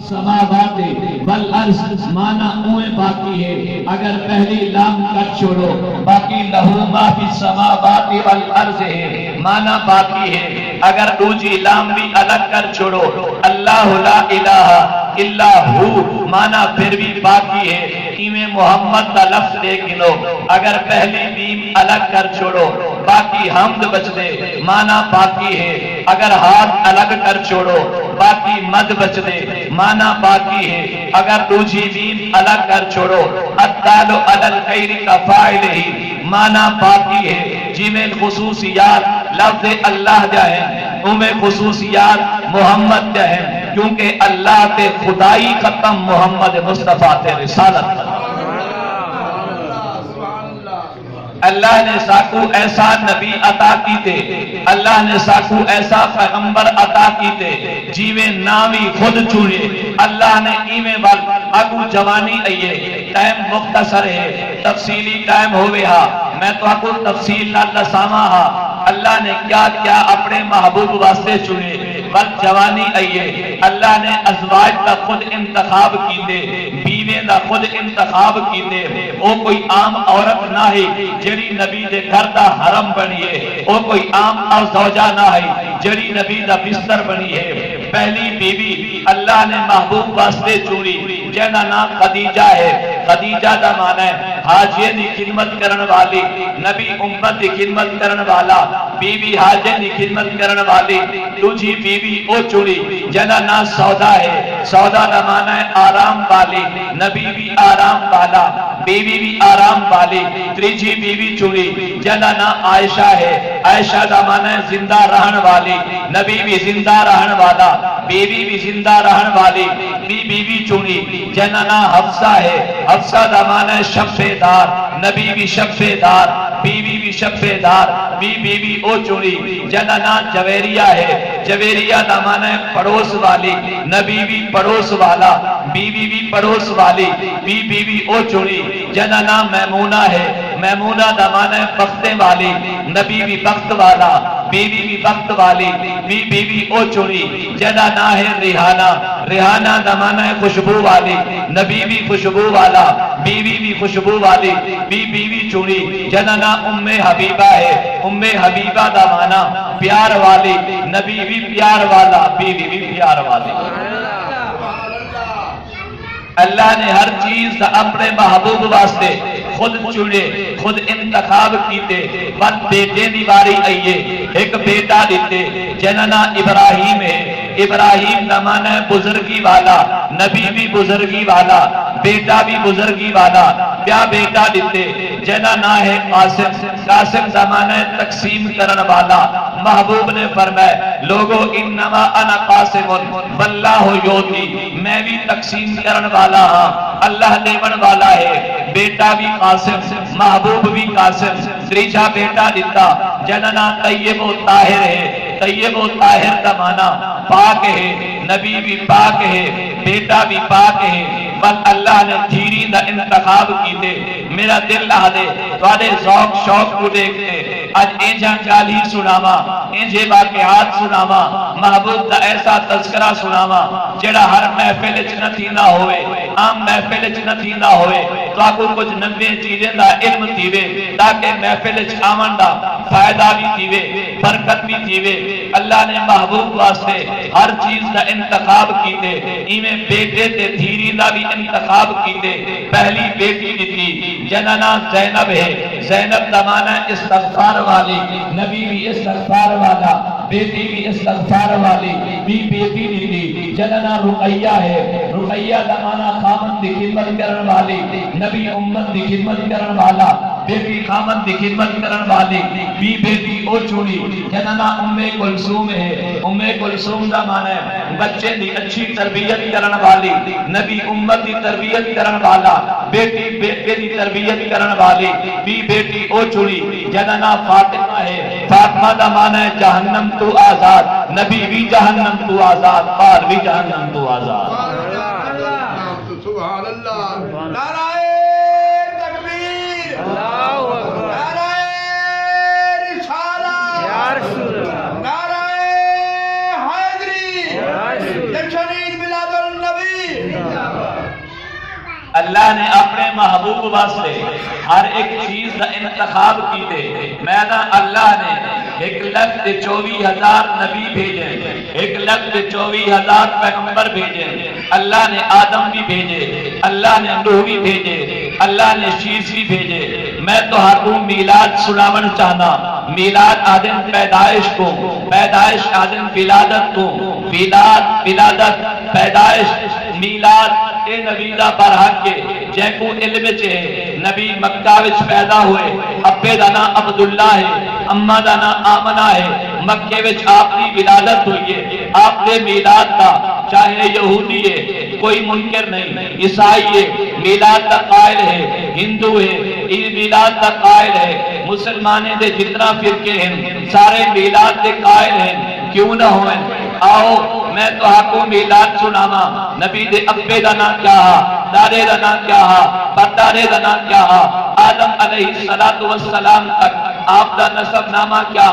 السماوات والارض مانا اوے باقی ہے، اگر پہلی لام کٹ چھوڑو باقی لہو ما فی السماوات والارض ہے مانا باقی ہے، اگر دوسری لام بھی الگ کر چھوڑو اللہ لا الہ الا ہو مانا پھر بھی باقی ہے، میں محمد کا لفظ دیکھ لو، اگر پہلی میم الگ کر چھوڑو باقی حمد بچ دے مانا باقی ہے، اگر ہاتھ الگ کر چھوڑو باقی مد بچ دے مانا باقی ہے، اگر دوسری میم الگ کر چھوڑو الدال علی الخیر کا فاعل ہی مانا باقی ہے، جی میں خصوصیات لفظ اللہ جائیں میں خصوصیات محمد جائیں، کیونکہ اللہ تے خدائی ختم محمد مصطفیٰ تے رسالت، اللہ نے ساکو ایسا نبی عطا کی تے، اللہ نے ساکو ایسا پیغمبر عطا کی تے جیویں نامی خود چونے، اللہ نے ایویں وال اگو جوانی آئیے، ٹائم مختصر ہے تفصیلی ٹائم ہوئے ہا، میں تو اگو تفصیل نہ لساما ہا، اللہ نے کیا کیا اپنے محبوب واسطے چنے، وقت جوانی آئیے، اللہ نے ازواج کا خود انتخاب کی دے، بیوے کا خود انتخاب کی دے، وہ کوئی عام عورت نہ ہے جڑی نبی دے گھر دا حرم بنی ہے، وہ کوئی عام اور زوجہ نہ ہے جڑی نبی دا بستر بنی ہے، پہلی بیوی اللہ نے محبوب واسطے چنی جہاں نام خدیجہ ہے، خدیجہ دا معنی ہے حاجے دی خدمت کرن والی، نبی امت دی خدمت کرن والا، بیوی حاجے دی خدمت کرن والی، دوسری بیوی او چنی جہاں نام سودا ہے، سودا دا معنی ہے آرام والی، نبی بھی آرام والا، بیوی بھی آرام والی، تیسری بیوی چنی جہاں نام عائشہ ہے، عائشہ دا معنی ہے زندہ رہن والی، نبی بھی زندہ رہن والا، بیوی بھی زندہ رہن والی، بیوی چنی جہاں نام حفصہ ہے، حفصہ دا معنی ہے شفے دار، نبی بھی شفے دار، بیوی بھی شفے دار، بیوی او چنی جہاں نام جویریہ ہے، جویریہ دا معنی ہے پڑوس والی، نبی بھی پڑوس والا، بیوی بھی پڑوس والی، بیوی او چنی جہاں نام میمونہ ہے، میمونہ دا معنی ہے بختے والی، نبی بھی بخت والا، بیوی بھی بخت والی، بیوی او چنی جہاں نام ہے ریحانہ، ریحانہ دا معنی ہے خوشبو والی، نبی بھی خوشبو والا، بیوی بھی خوشبو والی، بیوی چنی جہاں نام ام حبیبہ ہے، ام حبیبہ دا معنی پیار والی، نبی بھی پیار والا، بیوی بھی پیار والی۔ اللہ نے ہر چیز اپنے محبوب واسطے خود چنے، خود انتخاب کیتے، بس بیٹے دی باری آئیے، ایک بیٹا دیتے جنہاں نام ابراہیم ہے، ابراہیم دا معنی ہے بزرگی والا، نبی بھی بزرگی والا، بیٹا بھی بزرگی والا، کیا بیٹا دیتے جنہاں نام ہے قاسم، قاسم دا معنی ہے تقسیم کرن والا، محبوب نے فرمایا لوگو انما انا قاسم واللہ یوتی، میں بھی تقسیم کرن والا ہاں، اللہ دیون والا ہے، بیٹا بھی قاسم، محبوب بھی قاسم، تیسرا بیٹا دیتا جنہاں نام طیب و طاہر ہے، طیب و طاہر کا معنی پاک ہے، نبی بھی پاک ہے، بیٹا بھی پاک ہے، بل اللہ نے دھیری دا انتخاب کی دے، میرا دل لہ دے توڑے ذوق شوق کو دیکھتے، آج اینجا گالی سناوا، اینجے واقعات سناوا، محبوب دا ایسا تذکرہ سناوا جڑا ہر محفل نہ تھیندا ہوئے، عام محفل نہ تھیندا ہوئے، تو آپ کو کچھ نوے چیزیں دا علم تھیوے تاکہ محفل آمن دا فائدہ بھی تھیوے، برکت بھی تھیوے۔ اللہ نے محبوب واسطے ہر چیز دا انتخاب کیتے، ایمیں بیٹے تے دھیری دا بھی انتخاب کیتے، پہلی بیٹی دیتی جنہاں نام زینب ہے، زینب دا معنی ہے استغفار والی، نبی بھی استغفار والا، بیٹی بھی استغفار والی، بیٹی دیتی جنہاں نام رقیہ ہے، رقیہ دا معنی خامن دی خدمت کرن والی، نبی امت دی خدمت کرن والا، بیٹی خامن دی خدمت کرن والی، بیٹی او چنی جنہاں نام ام کلثوم ہے، ام کلثوم دا معنی ہے بچے دی اچھی تربیت کرن والی، نبی امت دی تربیت کرن والا، بیٹی بیٹے دی تربیت کرن والی، بیٹی او چنی جنہاں نام فاطمہ ہے، فاطمہ دا معنی ہے جہنم تو آزاد، نبی بھی جہنم تو آزاد، پار بھی جہنم تو آزاد۔ سبحان اللہ، نعرہ تکبیر، نعرہ رسالت، نعرہ حیدری، جشن عید میلاد النبی، اللہ نے اپنے محبوب واسطے ہر ایک چیز کا انتخاب کیتے میں نہ اللہ نے 1,24,000 نبی بھیجے 1,24,000 پیغمبر بھیجے اللہ نے آدم بھی بھیجے اللہ نے نوح بھی بھیجے اللہ نے شیش بھی بھیجے میں تو ہر میلاد سناون چاہنا میلاد آدم پیدائش کو پیدائش آدم ولادت کو ولادت پیدائش میلاد اے نبی دا برحق کے جے کو علم چے نبی مکہ وچ پیدا ہوئے ابے دا نام عبداللہ ہے اماں دا نام آمنہ ہے مکے وچ آپ کی ولادت ہوئی ہے آپ نے میلاد دا چاہے یہودی ہے کوئی منکر نہیں عیسائی ہے میلاد دا قائل ہے ہندو ہے میلاد دا قائل ہے مسلمانے دے جتنا فرقے ہیں سارے میلاد دے قائل ہیں کیوں نہ ہوئے آؤ میں تو آپ کو میلاد سناوا نبی دے ابے دا نام کیا دادے دا نام کیا پردادے دا نام کیا آدم علیہ السلام تک آپ دا نسب نامہ کیا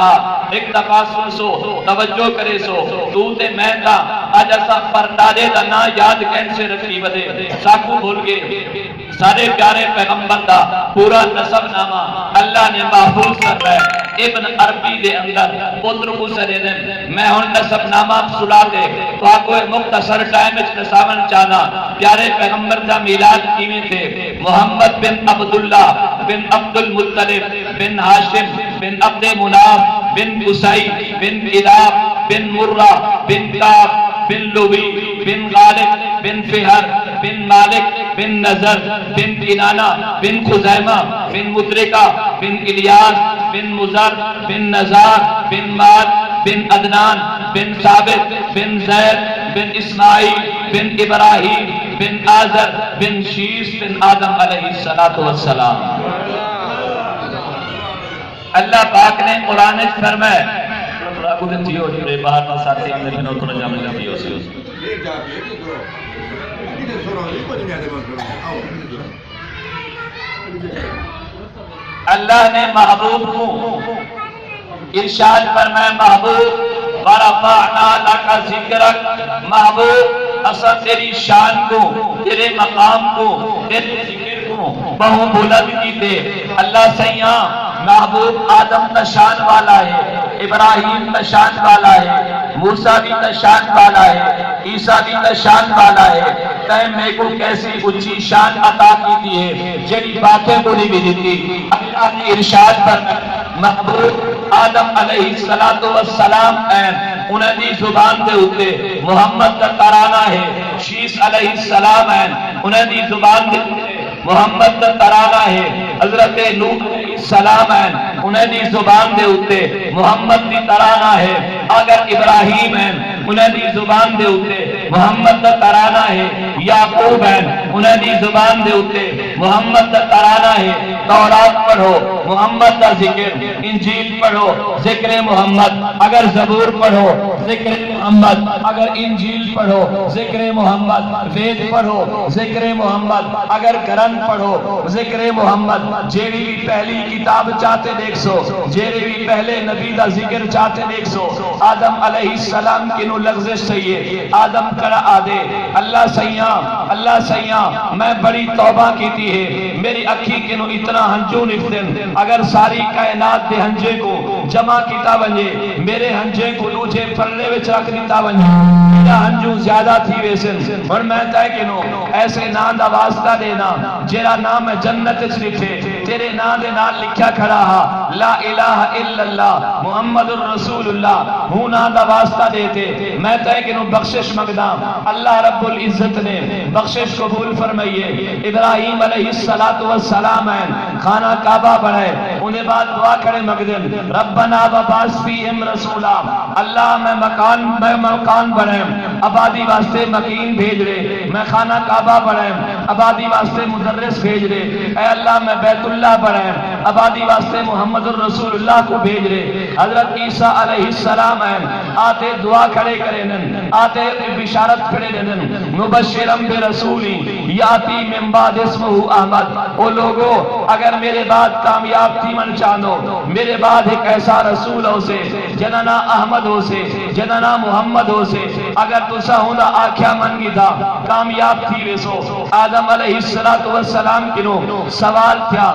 ایک دفعہ سن سو توجہ کرے سو تو تے میں دا آج ایسا پردادے دا نام یاد کیسے رکھی ودے ساکو بھول گئے سارے پیارے پیغمبر دا پورا نسب نامہ اللہ نے محفوظ کر رہا ہے ابن عربی دے اندر پتر کو سرے دن میں ہن نسب نامہ سلا دے تو آپ کو مختصر ٹائم وچ نساون چاہنا پیارے پیغمبر دا میلاد کیویں تھے محمد بن عبداللہ بن عبد المطلب بن ہاشم بن عبد مناف بن قصی بن کلاب بن مرہ بن کعب بن لوی بن غالب بن فہر بن مالک بن نظر بن کنانہ بن خزیمہ بن مدرکہ بن الیاس بن مزر بن نزار بن ماد بن عدنان بن ثابت بن زید بن اسماعیل بن ابراہیم بن آزر بن شیش بن آدم علیہ السلام اللہ پاک نے قرآن فرمائے باہر نہ ساتھی آنے بنو تو نجام لگی ہو سی اللہ نے محبوب کو ارشاد فرمائے محبوب ورفعنا لک ذکرک محبوب اصل تیری شان کو تیرے مقام کو تیرے ذکر کو بہو بلند کیتے اللہ سیاں محبوب آدم کا شان والا ہے ابراہیم کا شان والا ہے موسیٰ بھی کا شان والا ہے عیسیٰ بھی کا شان والا ہے تیرے میں کو کیسی اچھی شان عطا کی ہے جڑی باتیں بولی بھی دیتی اللہ نے ارشاد پر محبوب آدم علیہ السلام انہیں دی زبان دے ہوتے محمد کا ترانہ ہے شیش علیہ السلام انہیں دی زبان دے محمد کا ترانہ ہے حضرت نوح علیہ السلام انہیں دی زبان دے ہوتے محمد دی ترانہ ہے اگر ابراہیم انہیں دی زبان دے ہوتے محمد کا ترانہ ہے یعقوب انہیں دی زبان دے ہوتے محمد کا ترانہ ہے تورات پڑھو محمد کا ذکر انجیل پڑھو ذکر محمد اگر زبور پڑھو ذکر محمد اگر انجیل پڑھو ذکر محمد وید پڑھو ذکر محمد اگر قرآن پڑھو ذکر محمد جیڑی بھی پہلی کتاب چاہتے دیکھ سو جیڑی بھی پہلے نبی دا ذکر چاہتے دیکھ سو آدم علیہ السلام کنو لغزش سیئے آدم کرا آدے اللہ سیاں میں بڑی توبہ کیتی ہے میری اکھی کنو اتنا ہنجو نفتن اگر ساری کائنات دے ہنجے کو جمع کیتا ونجے میرے ہنجے کو لوچے پھرلے وچ رکھ دیتا ونجے میرا ہنجو زیادہ تھی ویسن اور میں تائے کنو ایسے نام دا واسطہ دینا جیرا نام جنت لکھے تیرے نام دے نام لکھیا کھڑا ہا لا الہ الا اللہ محمد الرسول اللہ ہوں نام دا واسطہ دیتے میں تائے کنو بخشش مگدہ اللہ رب العزت نے بخشش قبول فرمائیے ابراہیم علیہ السلام خانہ کعبہ بڑھائے انہیں بعد دعا کرے مقدم ربنا وبعث فیہم رسولا اللہ میں مکان بڑھائے آبادی واسطے مکین بھیج رہے میں خانہ کعبہ بڑھائے آبادی واسطے مدرس بھیج رہے اے اللہ میں بیت اللہ بڑھائے آبادی واسطے محمد محمد الرسول اللہ کو بھیج رہے. حضرت عیسیٰ علیہ السلام ہیں آتے دعا کھڑے کرے نن آتے بشارت کھڑے نن مبشرم برسولی یاتی من بعد اسمہ احمد. او لوگو اگر میرے بعد کامیاب تھی من چاندو میرے بعد ایک ایسا رسول ہو سے جننا احمد ہو سے جننا محمد ہو سے اگر تسا ہوندا آکھیا من گی تھا کامیاب تھی ویسو. آدم علیہ السلام کنو سوال تھیا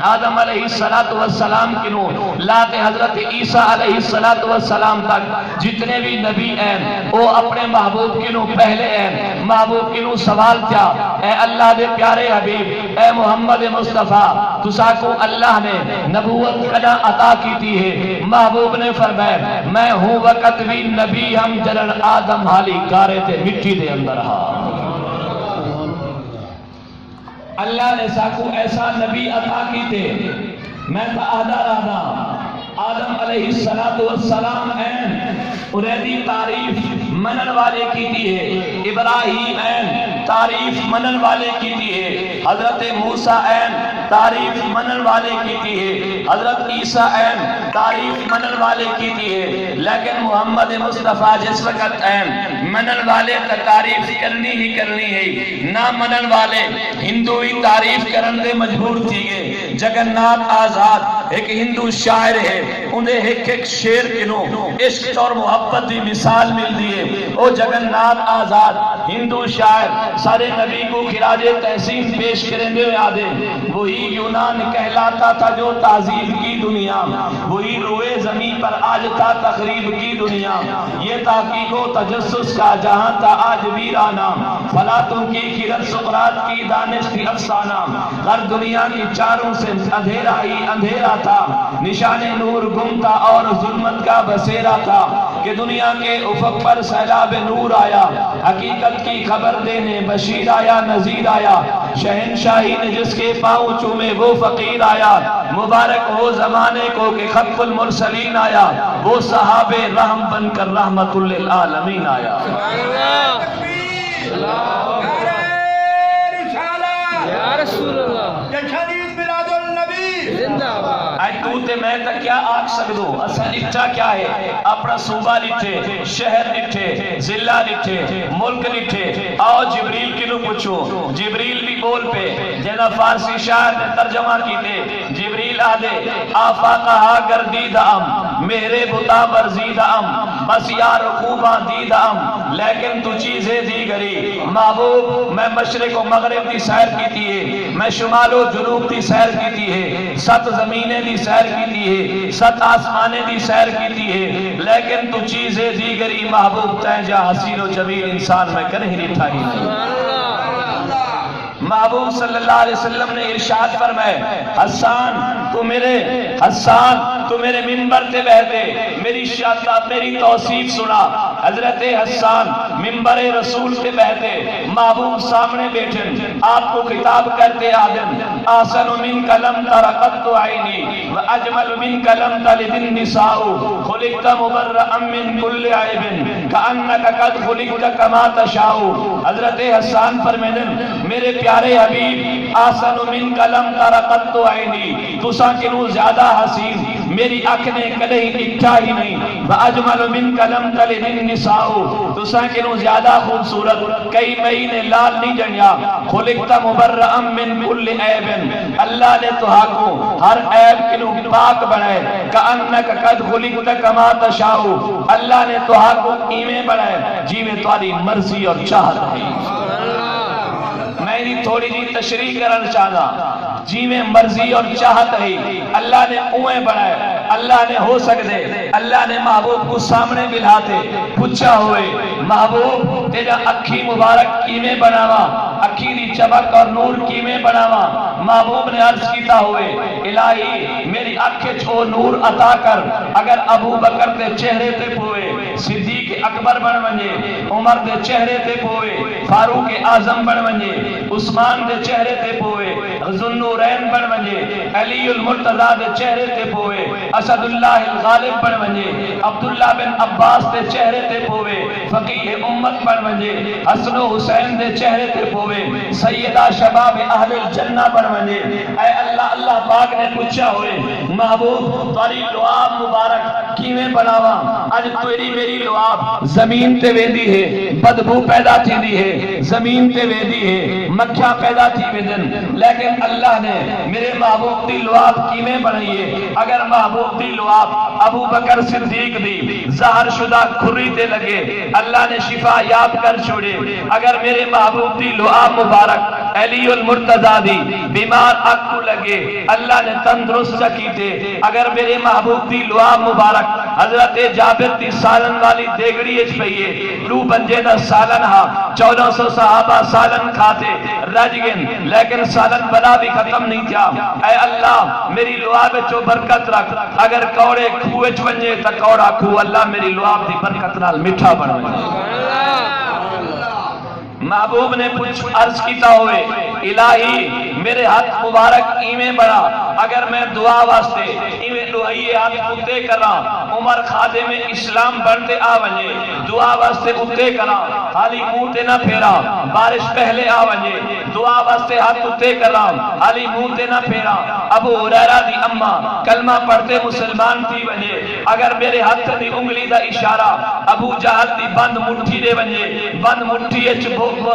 آدم علیہ السلام کنو لاتے حضرت عیسیٰ علیہ السلام تک جتنے بھی نبی ہیں وہ اپنے محبوب کنو پہلے ہیں. محبوب کنو سوال کیا اے اللہ دے پیارے حبیب اے محمد مصطفیٰ تسا کو اللہ نے نبوت کنا عطا کی تھی ہے. محبوب نے فرمایا میں ہوں وقت بھی نبی ہم جنن آدم حالی گارے تے مٹی دے اندر ہاں. اللہ نے ساکو ایسا نبی عطا کی تھے میں تا آدھا رہا آدم علیہ السلام ہیں اریدی تعریف منن والے کی تھی ہے. ابراہیم ہیں تعریف منن والے کی تھی ہے. حضرت موسیٰ ہیں تعریف منن والے کی تھی ہے. حضرت عیسیٰ ہیں تعریف منن والے کی تھی ہے. لیکن محمد مصطفیٰ جس وقت ہیں منن والے کا تعریف کرنی ہی کرنی ہے. نہ منن والے ہندوی تعریف کرن دے مجبور تھی گئے. جگنات آزاد ایک ہندو شاعر ہے انہیں ایک شیر کنو عشق اور محبت دی مثال مل دیئے. او جگنات آزاد ہندو شاعر سارے نبی کو خراج تحسین پیش کریں دے آدھے. وہی یونان کہلاتا تھا جو تعظیم کی دنیا وہی روئے زمین پر آج تھا تخریب کی دنیا. یہ تحقیق و تجسس کا جہاں تھا آج ویرانہ فلاطوں کی خرد سقراط کی دانش کی افسانہ. ہر دنیا کی چاروں سے اندھیرا ہی اندھیرا تھا نشان نور گم تھا اور ظلمت کا بسیرا تھا کہ دنیا کے افق پر سیلاب نور آیا. حقیقت کی خبر دینے بشیر آیا نذیر آیا. شہنشاہی نے جس کے پاؤں چومے وہ فقیر آیا. مبارک ہو زمانے کو کہ خط المرسلین آیا. وہ صحاب رحم بن کر رحمت للعالمین آیا. یا رسول اللہ جشنید میلاد النبی زندہ باد. آج تو تے میں تک کیا آگ سکدو اسا اٹھا کیا ہے اپنا صوبہ لٹھے شہر لٹھے ضلع لٹھے ملک لٹھے. آؤ جبریل کنو پوچھو جبریل بھی بول پہ جینا فارسی شاعر نے ترجمہ کی دے. جبریل آدھے آفاقہا گردید ام میرے بتا برزید ام بس یا رقوبہ دید ام لیکن تو چیزیں دیگری. محبوب میں مشرق و مغرب دی سیر کی تھی ہے میں شمال و جنوب دی سیر کی تھی ہے 7 زمینیں دی سیر کی تھی ہے 7 آسمانے دی سیر کی تھی ہے لیکن تو چیزیں دیگری. محبوب تین جا حسین و جمیل انسان میں کریں ہی تھا ہی نہیں. محبوب صلی اللہ علیہ وسلم نے ارشاد فرمائے حسان تو میرے منبر تے بہتے میری شاطہ میری توصیف سنا. حضرت حسان منبر رسول تے بہتے محبوب سامنے بیٹھے آپ کو خطاب کرتے آدم آسن من کلم ترقت عینی و اجمل من کلم تلد النساء خلقت مبرئا من کل عیب کانک قد خلقت کما تشاء. حضرت حسان فرمائے میرے پیارے حبیب آسن من کلم ترقت عینی تسا کنو زیادہ حسین میری آنکھ نے کدے اٹھا ہی نہیں. واجمل من کلم تلد النساء تسا کنو زیادہ خوبصورت کئی مہینے لال نہیں جنیا. خلقت مبرئا من کل عیب اللہ نے تو کو ہر عیب کنو پاک بنائے. کانک قد خلقت کما تشاء اللہ نے تو کو ایویں بنائے جی میں تمہاری مرضی اور چاہت ہے. میری تھوڑی جی تشریح کرنا چاہتا جی میں مرضی اور چاہت ہے اللہ نے اویں بنائے. اللہ نے ہو سکتے اللہ نے محبوب کو سامنے بلاتے پوچھا ہوئے محبوب تیرا اکھی مبارک کیویں بناوا اکھی دی چمک اور نور کیویں بناوا. محبوب نے عرض کیتا ہوئے الہی میری آنکھیں چھو نور عطا کر. اگر ابو بکر دے چہرے تے پوئے صدیق اکبر بن ونجے عمر دے چہرے تے پوئے فاروق اعظم بن ونجے عثمان دے چہرے تے پوئے ذوالنورین بن ونجے علی المرتضی دے چہرے تے پوے اسد اللہ الغالب بن ونجے عبداللہ بن عباس دے چہرے تے پوے فقیہ امت بن ونجے حسن و حسین دے چہرے تے پوے سیدہ شباب اہل الجنہ بن ونجے اے اللہ اللہ پاک نے پوچھا ہوئے محبوب تاری لعاب مبارک کیویں بناوا اج تیری میری لعاب زمین تے ویندی ہے بدبو پیدا تھی دی ہے زمین تے ویندی ہے مکھیاں پیدا تھی ویندن لیکن اللہ نے میرے محبوب دی لعاب کیویں بنائی ہے اگر محبوب دی لعاب ابو بکر صدیق دی ظاہر شدہ کھری تے لگے اللہ نے شفا یاب کر چھوڑے اگر میرے محبوب دی لعاب مبارک علی المرتضی دی بیمار اک کو لگے اللہ نے تندرست کیتے اگر میرے محبوب دی لعاب مبارک حضرت جابر دی سالن والی دیگڑی اچ پئیے لو بنجے دا سالن ہا 1400 صحابہ سالن کھاتے رج گن لیکن سالن بلا بھی ختم نہیں کیا اے اللہ میری لعاب چو برکت رکھ اگر کوڑے کھوے چ ونجے تا کوڑا کھو اللہ میری لعاب دی برکت نال میٹھا بن محبوب نے پوچھ عرض کیتا ہوئے الہی میرے ہاتھ مبارک ایویں بڑا اگر میں دعا واسطے ایویں دعائیے ہاتھ اتے کرا عمر خادم اسلام بنتے آ ونجے دعا واسطے اتے کرا خالی منہ تے نہ پھیرا بارش پہلے آ ونجے دعا واسطے ہاتھ اتے کرا خالی منہ تے نہ پھیرا ابو ہریرہ دی اما کلمہ پڑھتے مسلمان تھی ونجے اگر میرے ہاتھ دی انگلی دا اشارہ ابو جہل دی بند مٹھی دے ونجے بند مٹھی اچ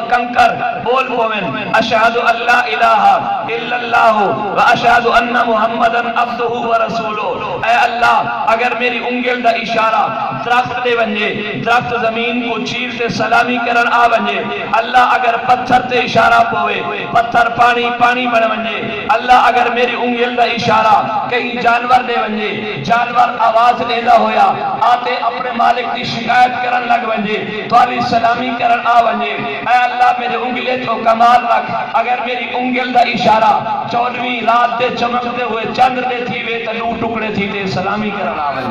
کنکر بول پوین اشہد اللہ الہ الا اللہ و اشہد ان محمدن عبدہ و رسولہ اے اللہ اگر میری انگل دا اشارہ درخت دے ونجے درخت زمین کو چیر سے سلامی کرن آ ونجے اللہ اگر پتھر تے اشارہ پوے پتھر پانی پانی بن ونجے اللہ اگر میری انگل دا اشارہ کہیں جانور دے ونجے جانور آواز دیدا ہویا آتے اپنے مالک دی شکایت کرن لگ ونجے توالی سلامی کرن آ ونجے اے اللہ میرے انگلے تو کمال رکھ اگر میری انگل دا اشارہ 14ویں رات دے چمکتے ہوئے چندر دے تھی وے تلو ٹکڑے تھی دے سلامی کرنا آوے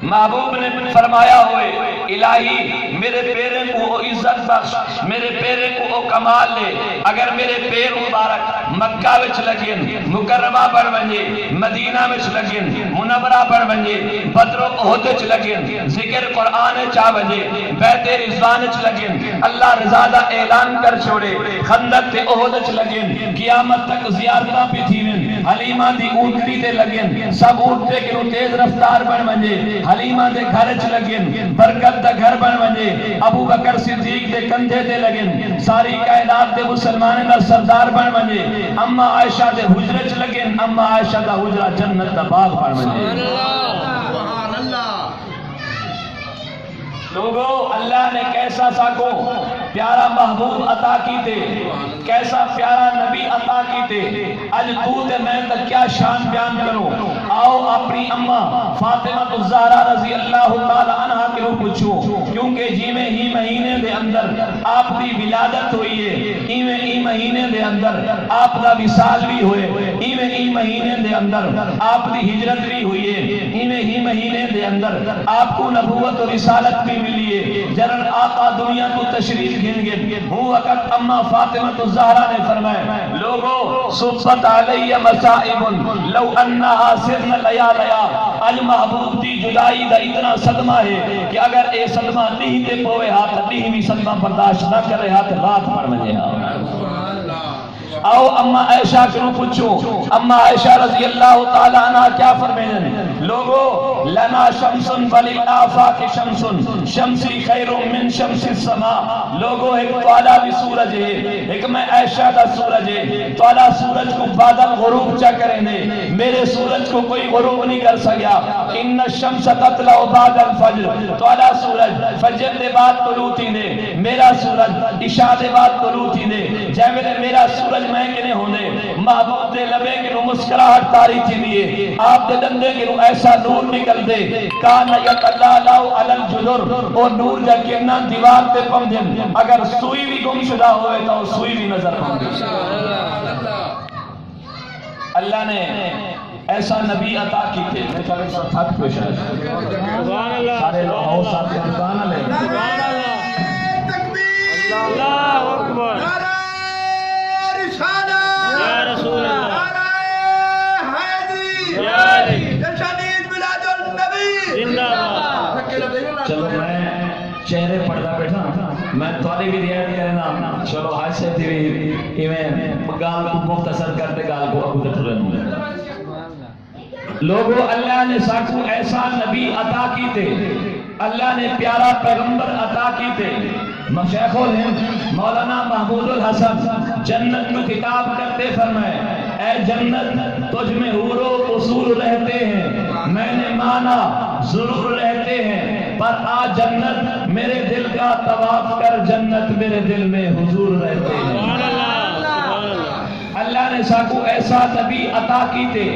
محبوب نے فرمایا ہوئے الہی میرے پیرے کو عزت بخش میرے پیرے کو کمال لے اگر میرے پیر مبارک مکہ وچ لگن مکرمہ بن ونجے مدینہ وچ لگن منورہ بن ونجے بدر و احد وچ لگن ذکر قرآن چا ونجے بیت رضوان وچ لگن اللہ رضا دا اعلان کر چھوڑے خندق تے احد وچ لگن قیامت تک زیارتاں پہ تھیون حلیمہ دی اونٹنی تے لگن سب اونٹے کے تیز رفتار بن ونجے حلیمہ دے گھر چ لگن برکت دا گھر بن ونجے ابو بکر صدیق دے کندھے تے لگن ساری کائنات دے مسلمان دا سردار بن ونجے اما عائشہ دے حجرے چ لگن اما عائشہ دا حجرہ جنت دا باغ بن ونجے سبحان اللہ لوگو اللہ نے کیسا ساکو پیارا محبوب عطا کیتے کیسا پیارا نبی عطا کیتے اج تو تے میں تک کیا شان بیان کروں آؤ اپنی اماں فاطمہ الزہرا رضی اللہ تعالی عنہ کے پوچھو کیونکہ جیویں ہی مہینے دے اندر آپ دی ولادت ہوئی ہے ایویں ہی مہینے دے اندر آپ دا وصال بھی ہوئے ایویں ہی مہینے دے اندر آپ دی ہجرت بھی ہوئی ہے ایویں ہی مہینے دے اندر آپ کو نبوت و رسالت بھی ملی ہے جنرل آقا دنیا کو تشریف گھن گئے ہوں وقت اما فاطمہ الزہرا نے فرمایا لوگو صبت علی مصائب لو انہا سرن لیا لیا اج محبوب دی جدائی دا اتنا صدمہ ہے کہ اگر اے صدمہ نہیں دے پوے ہاتھ نہیں بھی صدمہ برداشت نہ کرے ہاتھ رات پڑ مجھے آؤ اما عائشہ کو پوچھو اما عائشہ رضی اللہ تعالی عنہ کیا فرمائیں لوگو لنا شمس وللآفاق شمس شمسی خیر من شمس السماء لوگو ایک توالا بھی سورج ہے ایک میں عائشہ دا سورج ہے توالا سورج کو بادل غروب چا کریں دے میرے سورج کو کوئی غروب نہیں کر سکیا ان الشمس تطلع بعد الفجر توالا سورج فجر دے بعد طلوع تھی دے میرا سورج عشاء دے بعد طلوع تھی دے جے میرا سورج میں کنے ہونے محبوب دے لبے کے نو مسکراہٹ تاری تھی دیئے آپ دے دندے کے نو ایسا نور نکل دے کان یتلالاو علی الجدر اور نور جا کرنا دیوار تے پمجن اگر سوئی بھی گم شدہ ہوئے تو سوئی بھی نظر پمجن اللہ نے ایسا نبی عطا کی تھے بیچارے سب تھک پیش ہے سارے لوگ ہو ساتھ دکان لے تکبیر اللہ اکبر میں تھوڑی بھی رعایت کرنا چلو حج سے تھی ایویں گال کو مختصر کرتے گال کو ابو تک رہنوں لوگوں اللہ نے ساکو ایسا نبی عطا کی تھے، اللہ نے پیارا پیغمبر عطا کی تھے۔ مشیخ الہند مولانا محمود الحسن جنت میں خطاب کرتے فرمائے اے جنت تجھ میں حور و قصور رہتے ہیں، میں نے مانا ضرور رہتے ہیں، پر آج جنت میرے دل کا طواف کر، جنت میرے دل میں حضور رہتے ہیں۔ اللہ نے ساکو ایسا نبی عطا کی تھے،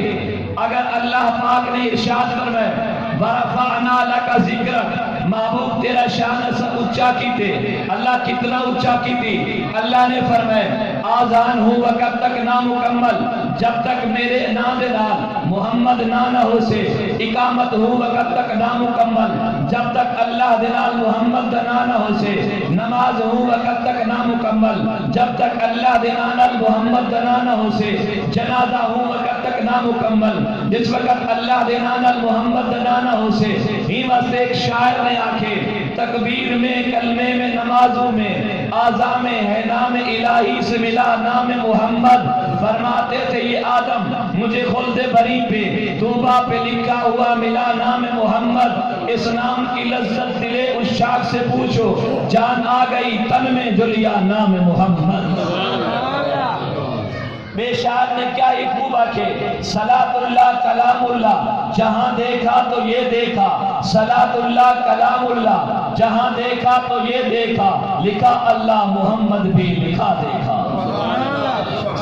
اگر اللہ پاک نے ارشاد فرمائے وَرَفَعْنَا لَكَ ذِكْرَكَ، محبوب تیرا شان سے اونچا کی تھے، اللہ کتنا اونچا کی تھی؟ اللہ نے فرمائے آذان ہوں وقت تک نامکمل، جب تک میرے نام نال محمد نہ ہو سے، اقامت ہوں وقت تک نامکمل، جب تک اللہ دلال محمد نہ ہو سے، نماز ہوں وقت تک نامکمل، جب تک اللہ دلال محمد نہ ہو سے، جنازہ ہوں وقت تک نامکمل، جس وقت اللہ دلال محمد نہ ہو سے، ہی واسطے ایک شاعر نے آکھے تکبیر میں، کلمے میں، نمازوں میں، آزا میں ہے نام الہی سے ملا نام محمد، فرماتے تھے یہ آدم مجھے خلد بری پہ توبہ پہ لکھا ہوا ملا نام محمد، اس نام کی لذت دلے اس شاخ سے پوچھو، جان آ گئی تن میں جو لیا نام محمد۔ بے شاعر نے کیا ایک خوب آکھے صلاۃ اللہ کلام اللہ، جہاں دیکھا تو یہ دیکھا، صلاۃ اللہ کلام اللہ، جہاں دیکھا تو یہ دیکھا، لکھا اللہ محمد بھی لکھا دیکھا۔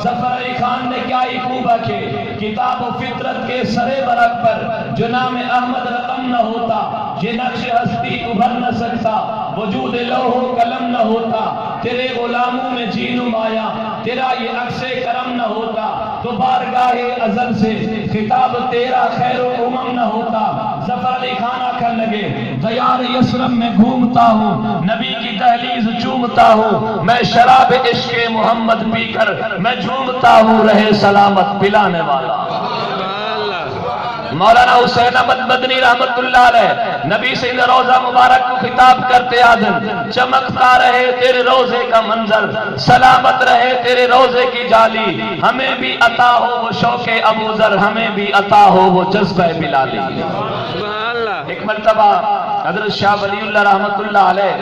ظفر علی خان نے کیا ایک خوب آکھے کتاب و فطرت کے سرے برق پر جو نام احمد رقم نہ ہوتا، یہ نقش ہستی ابھر نہ سکتا، وجود لوح و قلم نہ ہوتا، تیرے غلاموں میں جی نمایا، تیرا یہ عکس کرم نہ ہوتا، تو بارگاہ ازل سے خطاب تیرا خیر و امم نہ ہوتا۔ ظفر علی خان آکھن لگے دیار یسرم میں گھومتا ہوں، نبی کی دہلیز چومتا ہوں، میں شراب عشق محمد پی کر میں جھومتا ہوں، رہے سلامت پلانے والا۔ مولانا حسین احمد مدنی رحمت اللہ علیہ نبی سے روزہ مبارک کو خطاب کرتے آدم چمکتا رہے تیرے روزے کا منظر، سلامت رہے تیرے روزے کی جالی، ہمیں بھی عطا ہو وہ شوق ابو ذر، ہمیں بھی عطا ہو وہ جذبہ بلالی۔ ایک مرتبہ حضرت شاہ ولی اللہ رحمت اللہ علیہ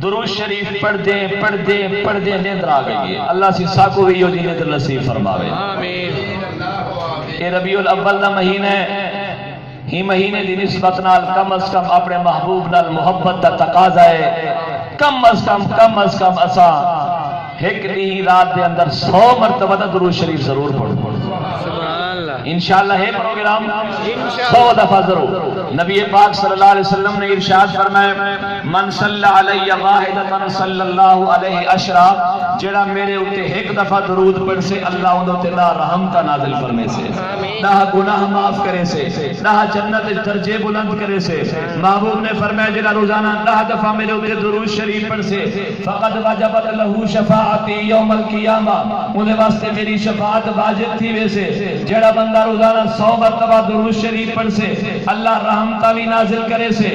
درود شریف پڑھ دیں نیندر آ گئی ہے، اللہ سی ساکو بھی یو جی نیندر نصیب فرماوے۔ کہ ربیع الاول دا مہینے ہی مہینے دی نسبت نال کم از کم اپنے محبوب نال محبت دا تقاضا ہے، کم از کم اسا ایک دی رات دے اندر 100 مرتبہ درود شریف ضرور پڑھو۔ انشاءاللہ ہے پروگرام 100 دفعہ ضرور۔ نبی پاک صلی اللہ علیہ وسلم نے ارشاد فرمایا من صلی علی واحدۃ صلی اللہ علیہ عشرہ، جڑا میرے اوتے ایک دفعہ درود پڑھ سے اللہ اون تے رحم کا نازل فرمے سے، نہ گناہ معاف کرے سے، نہ جنت درجے بلند کرے سے۔ محبوب نے فرمایا جڑا روزانہ 10 دفعہ میرے اوتے درود شریف پڑھ سے فقد وجبت له شفاعتی یوم القیامہ، اون دے واسطے میری شفاعت واجب تھی ویسے۔ جڑا بندہ روزانہ 100 مرتبہ درود شریف پڑھ سے اللہ رحم کا بھی نازل کرے سے۔